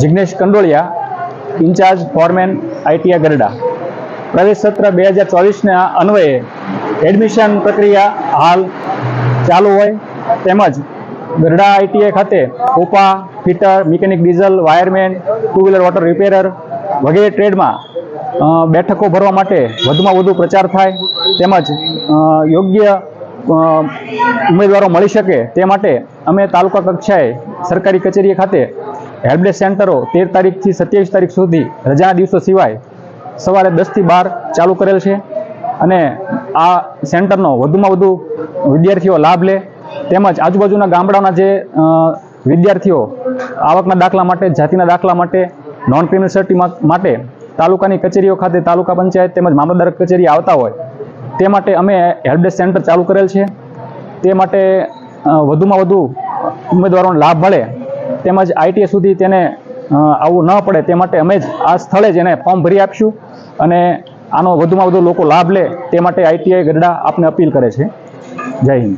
Jignesh કંડોળિયા, in charge foreman ITI ગરડા। પ્રવેશ સત્ર 2024ના અન્વયે એડમિશન પ્રક્રિયા હાલ ચાલુ હોય તેમજ ગરડા ITI ખાતે COPA, fitter, mechanic diesel, wireman, two wheeler water repairer વગેરે ટ્રેડમાં બેઠકો ભરવા માટે વધુમાં વધુ પ્રચાર થાય તેમજ યોગ્ય ઉમેદવારો મળી શકે તે માટે અમે તાલુકા કક્ષાએ સરકારી કચેરી ખાતે હેલ્પડેસ્ક સેન્ટરો 13 તારીખથી 27 તારીખ સુધી રજાના દિવસો સિવાય સવારે 10 થી 12 ચાલુ કરેલ છે અને આ સેન્ટરનો વધુમાં વધુ વિદ્યાર્થીઓ લાભ લે તેમજ આજુબાજુના ગામડાના જે વિદ્યાર્થીઓ આવકના દાખલા માટે, જાતિના દાખલા માટે, નોન ક્રિમિનલ સર્ટિફિકેટ માટે તાલુકાની કચેરીઓ ખાતે તાલુકા પંચાયત તેમજ મામલતદાર કચેરી આવતા હોય તે માટે અમે હેલ્પડેસ્ક સેન્ટર ચાલુ કરેલ છે। તે માટે વધુમાં વધુ ઉમેદવારોને લાભ મળે તેમજ ITI સુધી તેને આવવું ન પડે તે માટે અમે જ આ સ્થળે જ એને ફોર્મ ભરી આપીશું અને આનો વધુમાં વધુ લોકો લાભ લે તે માટે ITI ગરડા આપને અપીલ કરે છે। જય હિન્દ।